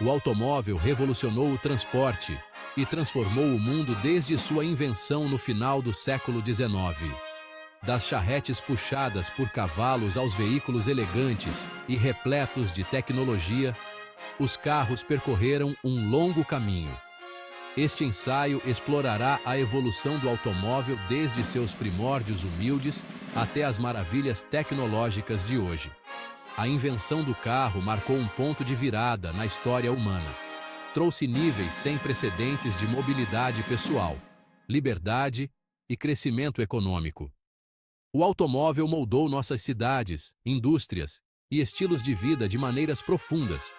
O automóvel revolucionou o transporte e transformou o mundo desde sua invenção no final do século XIX. Das charretes puxadas por cavalos aos veículos elegantes e repletos de tecnologia, os carros percorreram um longo caminho. Este ensaio explorará a evolução do automóvel desde seus primórdios humildes até as maravilhas tecnológicas de hoje. A invenção do carro marcou um ponto de virada na história humana. Trouxe níveis sem precedentes de mobilidade pessoal, liberdade e crescimento econômico. O automóvel moldou nossas cidades, indústrias e estilos de vida de maneiras profundas.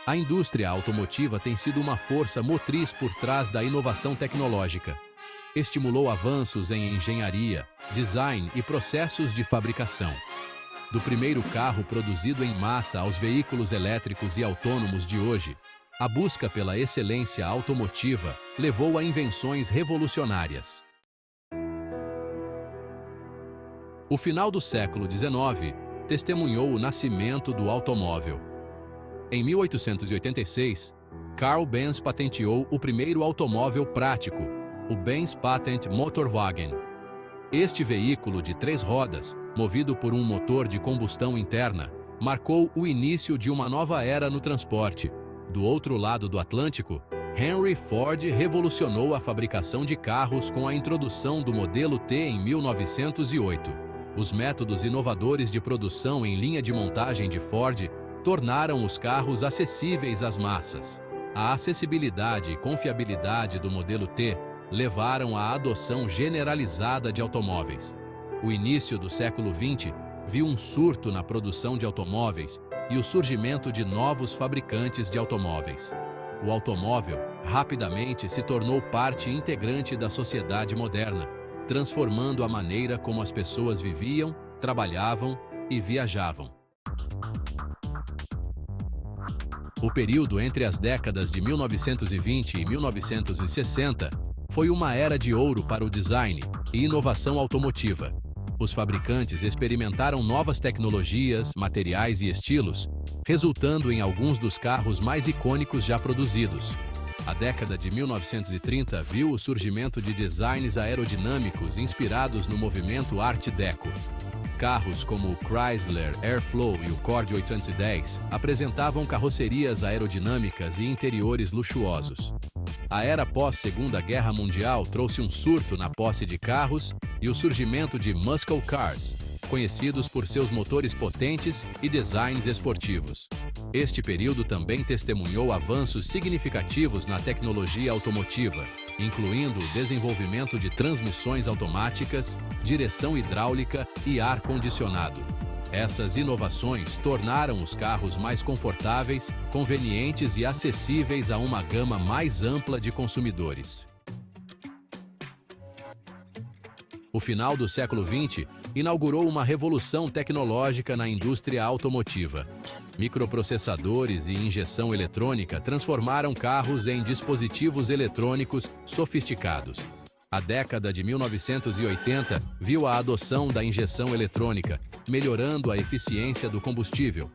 A indústria automotiva tem sido uma força motriz por trás da inovação tecnológica. Estimulou avanços em engenharia, design e processos de fabricação. Do primeiro carro produzido em massa aos veículos elétricos e autônomos de hoje, a busca pela excelência automotiva levou a invenções revolucionárias. O final do século XIX testemunhou o nascimento do automóvel. Em 1886, Carl Benz patenteou o primeiro automóvel prático, o Benz Patent Motorwagen. Este veículo de 3 rodas, movido por um motor de combustão interna, marcou o início de uma nova era no transporte. Do outro lado do Atlântico, Henry Ford revolucionou a fabricação de carros com a introdução do modelo T em 1908. Os métodos inovadores de produção em linha de montagem de Ford tornaram os carros acessíveis às massas. A acessibilidade e confiabilidade do modelo T levaram à adoção generalizada de automóveis. O início do século XX viu um surto na produção de automóveis e o surgimento de novos fabricantes de automóveis. O automóvel rapidamente se tornou parte integrante da sociedade moderna, transformando a maneira como as pessoas viviam, trabalhavam e viajavam. O período entre as décadas de 1920 e 1960 foi uma era de ouro para o design e inovação automotiva. Os fabricantes experimentaram novas tecnologias, materiais e estilos, resultando em alguns dos carros mais icônicos já produzidos. A década de 1930 viu o surgimento de designs aerodinâmicos inspirados no movimento Art Deco. Carros como o Chrysler Airflow e o Cord 810 apresentavam carrocerias aerodinâmicas e interiores luxuosos. A era pós-Segunda Guerra Mundial trouxe um surto na posse de carros e o surgimento de muscle cars, conhecidos por seus motores potentes e designs esportivos. Este período também testemunhou avanços significativos na tecnologia automotiva, incluindo o desenvolvimento de transmissões automáticas, direção hidráulica e ar-condicionado. Essas inovações tornaram os carros mais confortáveis, convenientes e acessíveis a uma gama mais ampla de consumidores. O final do século XX inaugurou uma revolução tecnológica na indústria automotiva. Microprocessadores e injeção eletrônica transformaram carros em dispositivos eletrônicos sofisticados. A década de 1980 viu a adoção da injeção eletrônica, melhorando a eficiência do combustível.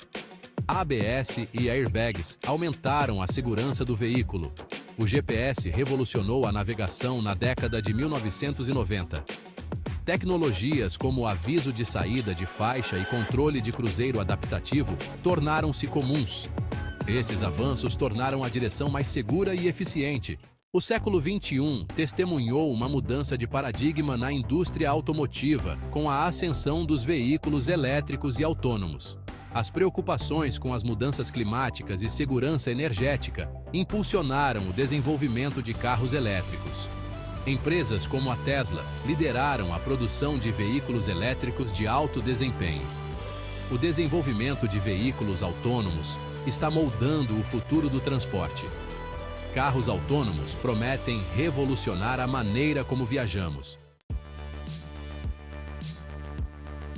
ABS e airbags aumentaram a segurança do veículo. O GPS revolucionou a navegação na década de 1990. Tecnologias como aviso de saída de faixa e controle de cruzeiro adaptativo tornaram-se comuns. Esses avanços tornaram a direção mais segura e eficiente. O século XXI testemunhou uma mudança de paradigma na indústria automotiva, com a ascensão dos veículos elétricos e autônomos. As preocupações com as mudanças climáticas e segurança energética impulsionaram o desenvolvimento de carros elétricos. Empresas como a Tesla lideraram a produção de veículos elétricos de alto desempenho. O desenvolvimento de veículos autônomos está moldando o futuro do transporte. Carros autônomos prometem revolucionar a maneira como viajamos.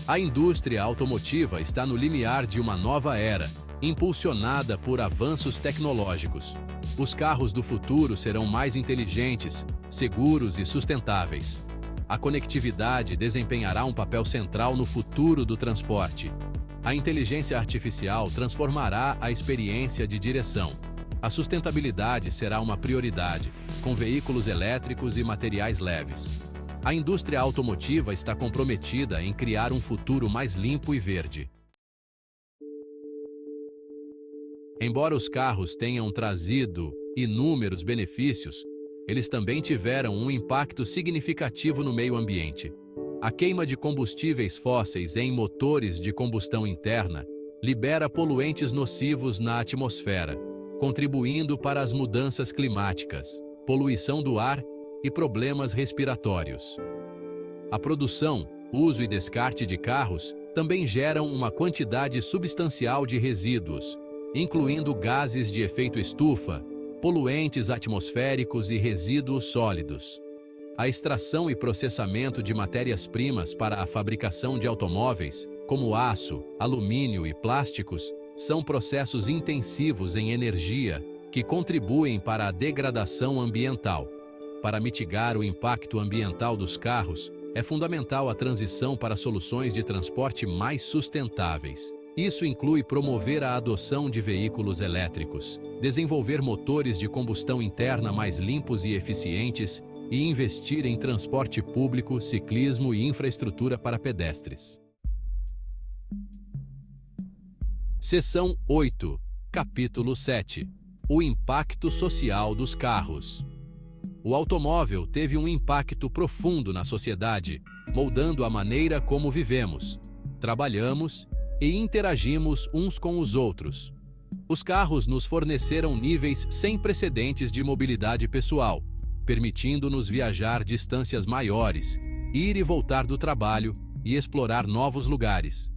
A indústria automotiva está no limiar de uma nova era, impulsionada por avanços tecnológicos. Os carros do futuro serão mais inteligentes, seguros e sustentáveis. A conectividade desempenhará um papel central no futuro do transporte. A inteligência artificial transformará a experiência de direção. A sustentabilidade será uma prioridade, com veículos elétricos e materiais leves. A indústria automotiva está comprometida em criar um futuro mais limpo e verde. Embora os carros tenham trazido inúmeros benefícios, eles também tiveram um impacto significativo no meio ambiente. A queima de combustíveis fósseis em motores de combustão interna libera poluentes nocivos na atmosfera, contribuindo para as mudanças climáticas, poluição do ar e problemas respiratórios. A produção, uso e descarte de carros também geram uma quantidade substancial de resíduos, incluindo gases de efeito estufa, poluentes atmosféricos e resíduos sólidos. A extração e processamento de matérias-primas para a fabricação de automóveis, como aço, alumínio e plásticos, são processos intensivos em energia que contribuem para a degradação ambiental. Para mitigar o impacto ambiental dos carros, é fundamental a transição para soluções de transporte mais sustentáveis. Isso inclui promover a adoção de veículos elétricos, desenvolver motores de combustão interna mais limpos e eficientes e investir em transporte público, ciclismo e infraestrutura para pedestres. Seção 8, Capítulo 7. O impacto social dos carros. O automóvel teve um impacto profundo na sociedade, moldando a maneira como vivemos, trabalhamos e interagimos uns com os outros. Os carros nos forneceram níveis sem precedentes de mobilidade pessoal, permitindo-nos viajar distâncias maiores, ir e voltar do trabalho e explorar novos lugares.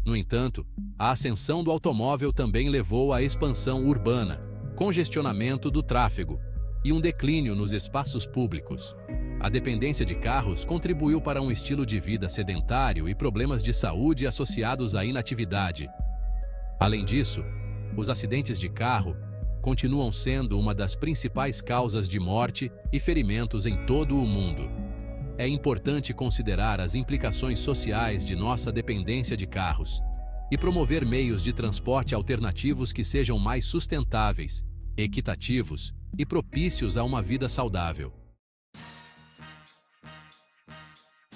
No entanto, a ascensão do automóvel também levou à expansão urbana, congestionamento do tráfego e um declínio nos espaços públicos. A dependência de carros contribuiu para um estilo de vida sedentário e problemas de saúde associados à inatividade. Além disso, os acidentes de carro continuam sendo uma das principais causas de morte e ferimentos em todo o mundo. É importante considerar as implicações sociais de nossa dependência de carros e promover meios de transporte alternativos que sejam mais sustentáveis, equitativos e propícios a uma vida saudável.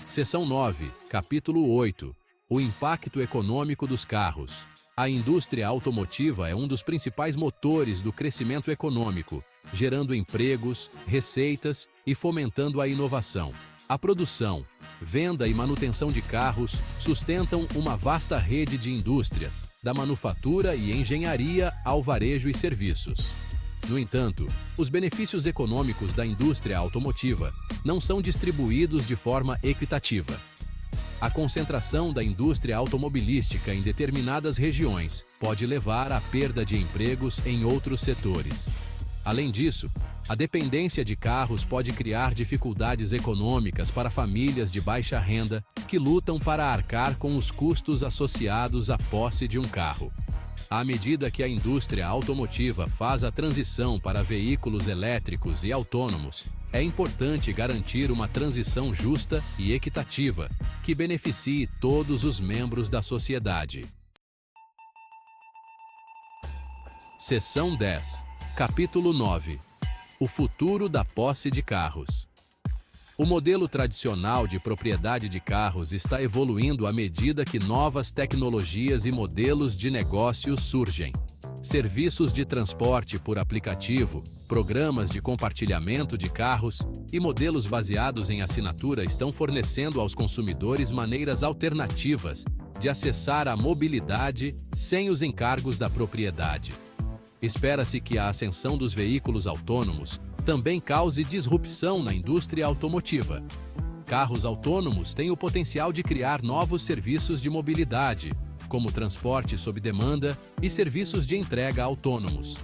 Seção 9, Capítulo 8. O impacto econômico dos carros. A indústria automotiva é um dos principais motores do crescimento econômico, gerando empregos, receitas e fomentando a inovação. A produção, venda e manutenção de carros sustentam uma vasta rede de indústrias, da manufatura e engenharia ao varejo e serviços. No entanto, os benefícios econômicos da indústria automotiva não são distribuídos de forma equitativa. A concentração da indústria automobilística em determinadas regiões pode levar à perda de empregos em outros setores. Além disso, a dependência de carros pode criar dificuldades econômicas para famílias de baixa renda que lutam para arcar com os custos associados à posse de um carro. À medida que a indústria automotiva faz a transição para veículos elétricos e autônomos, é importante garantir uma transição justa e equitativa, que beneficie todos os membros da sociedade. Seção 10, Capítulo 9. O futuro da posse de carros. O modelo tradicional de propriedade de carros está evoluindo à medida que novas tecnologias e modelos de negócio surgem. Serviços de transporte por aplicativo, programas de compartilhamento de carros e modelos baseados em assinatura estão fornecendo aos consumidores maneiras alternativas de acessar a mobilidade sem os encargos da propriedade. Espera-se que a ascensão dos veículos autônomos também cause disrupção na indústria automotiva. Carros autônomos têm o potencial de criar novos serviços de mobilidade, como transporte sob demanda e serviços de entrega autônomos.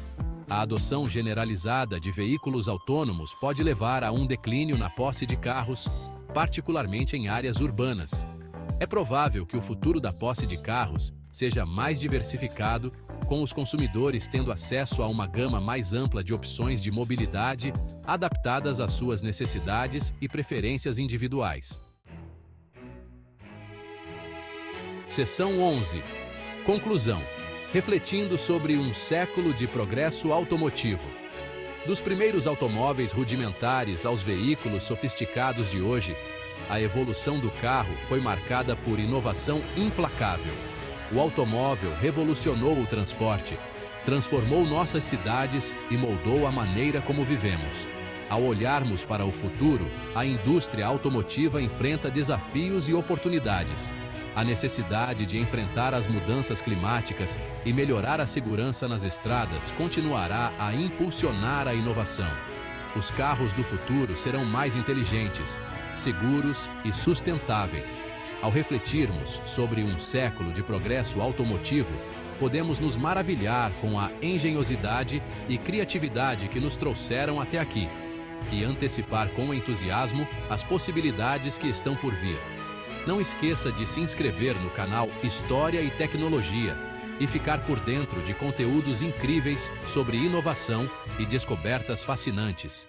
A adoção generalizada de veículos autônomos pode levar a um declínio na posse de carros, particularmente em áreas urbanas. É provável que o futuro da posse de carros seja mais diversificado, com os consumidores tendo acesso a uma gama mais ampla de opções de mobilidade adaptadas às suas necessidades e preferências individuais. Seção 11. Conclusão. refletindo sobre um século de progresso automotivo. Dos primeiros automóveis rudimentares aos veículos sofisticados de hoje, a evolução do carro foi marcada por inovação implacável. O automóvel revolucionou o transporte, transformou nossas cidades e moldou a maneira como vivemos. Ao olharmos para o futuro, a indústria automotiva enfrenta desafios e oportunidades. A necessidade de enfrentar as mudanças climáticas e melhorar a segurança nas estradas continuará a impulsionar a inovação. Os carros do futuro serão mais inteligentes, seguros e sustentáveis. Ao refletirmos sobre um século de progresso automotivo, podemos nos maravilhar com a engenhosidade e criatividade que nos trouxeram até aqui e antecipar com entusiasmo as possibilidades que estão por vir. Não esqueça de se inscrever no canal História e Tecnologia e ficar por dentro de conteúdos incríveis sobre inovação e descobertas fascinantes.